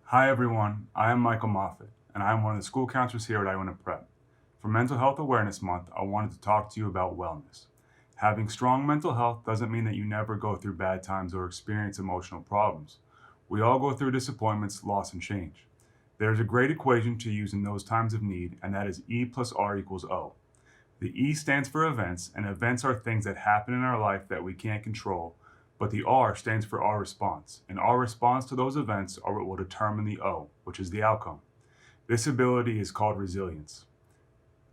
Hi everyone, I am Michael Moffat, and I am one of the school counselors here at Iona Prep. For Mental Health Awareness Month, I wanted to talk to you about wellness. Having strong mental health doesn't mean that you never go through bad times or experience emotional problems. We all go through disappointments, loss, and change. There's a great equation to use in those times of need, and that is E plus R equals O. The E stands for events, and events are things that happen in our life that we can't control, but the R stands for our response, and our response to those events are what will determine the O, which is the outcome. This ability is called resilience.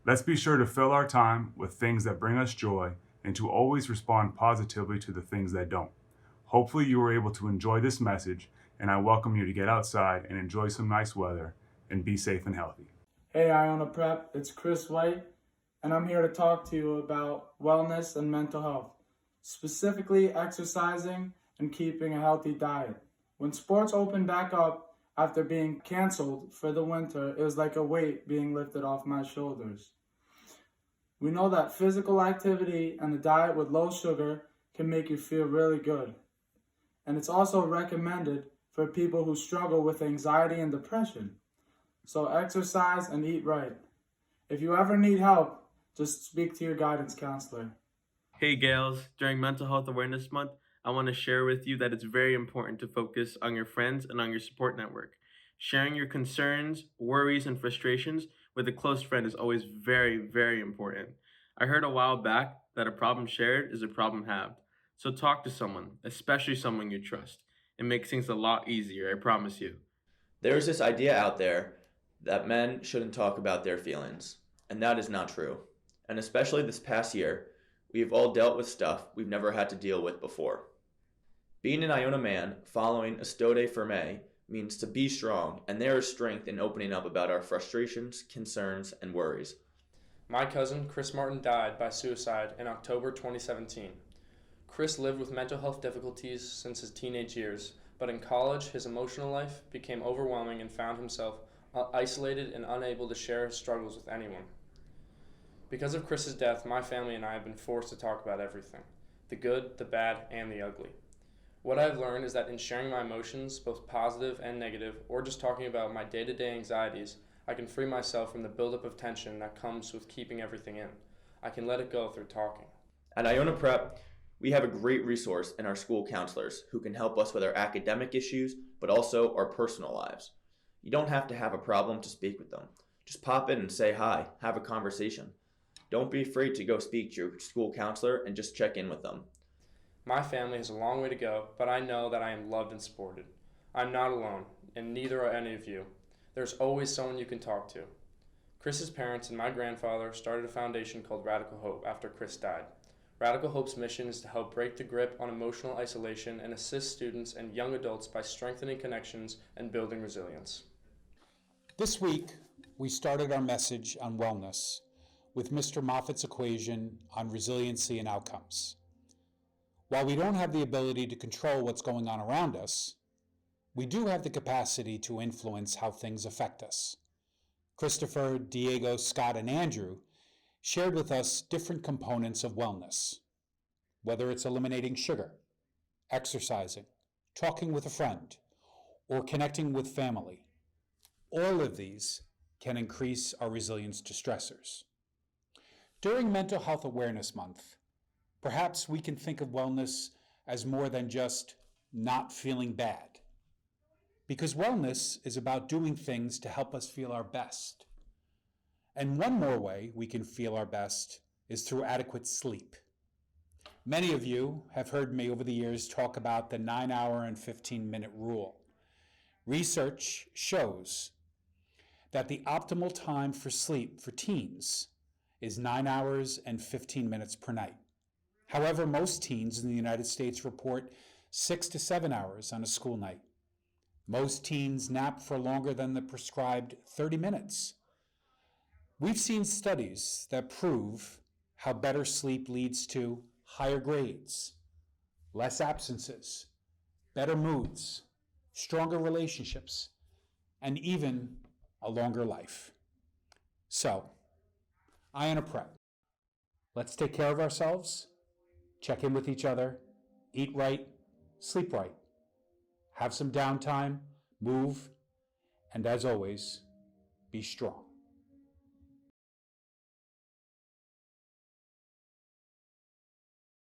Let's be sure to fill our time with things that bring us joy and to always respond positively to the things that don't. Hopefully, you were able to enjoy this message, and I welcome you to get outside and enjoy some nice weather and be safe and healthy. Hey, Iona Prep, it's Chris White, and I'm here to talk to you about wellness and mental health, specifically exercising and keeping a healthy diet. When sports opened back up after being canceled for the winter, it was like a weight being lifted off my shoulders. We know that physical activity and a diet with low sugar can make you feel really good. And it's also recommended for people who struggle with anxiety and depression. So exercise and eat right. If you ever need help, just speak to your guidance counselor. Hey gals, during Mental Health Awareness Month, I want to share with you that it's very important to focus on your friends and on your support network. Sharing your concerns, worries, and frustrations with a close friend is always very, very important. I heard a while back that a problem shared is a problem halved. So talk to someone, especially someone you trust. It makes things a lot easier, I promise you. There's this idea out there that men shouldn't talk about their feelings, and that is not true. And especially this past year, we've all dealt with stuff we've never had to deal with before. Being an Iona man following Estode Ferme means to be strong, and there is strength in opening up about our frustrations, concerns, and worries. My cousin, Chris Martin, died by suicide in October 2017. Chris lived with mental health difficulties since his teenage years, but in college, his emotional life became overwhelming and found himself isolated and unable to share his struggles with anyone. Because of Chris's death, my family and I have been forced to talk about everything, the good, the bad, and the ugly. What I've learned is that in sharing my emotions, both positive and negative, or just talking about my day to day anxieties, I can free myself from the buildup of tension that comes with keeping everything in. I can let it go through talking. At Iona Prep, we have a great resource in our school counselors who can help us with our academic issues, but also our personal lives. You don't have to have a problem to speak with them. Just pop in and say hi, have a conversation. Don't be afraid to go speak to your school counselor and just check in with them. My family has a long way to go, but I know that I am loved and supported. I'm not alone, and neither are any of you. There's always someone you can talk to. Chris's parents and my grandfather started a foundation called Radical Hope after Chris died. Radical Hope's mission is to help break the grip on emotional isolation and assist students and young adults by strengthening connections and building resilience. This week, we started our message on wellness with Mr. Moffat's equation on resiliency and outcomes. While we don't have the ability to control what's going on around us, we do have the capacity to influence how things affect us. Christopher, Diego, Scott, and Andrew shared with us different components of wellness, whether it's eliminating sugar, exercising, talking with a friend, or connecting with family. All of these can increase our resilience to stressors. During Mental Health Awareness Month, perhaps we can think of wellness as more than just not feeling bad. Because wellness is about doing things to help us feel our best. And one more way we can feel our best is through adequate sleep. Many of you have heard me over the years talk about the 9-hour and 15-minute rule. Research shows that the optimal time for sleep for teens is 9 hours and 15 minutes per night. However, most teens in the United States report 6 to 7 hours on a school night. Most teens nap for longer than the prescribed 30 minutes. We've seen studies that prove how better sleep leads to higher grades, less absences, better moods, stronger relationships, and even a longer life. So, Iona Prep. Let's take care of ourselves, check in with each other, eat right, sleep right, have some downtime, move, And as always, be strong.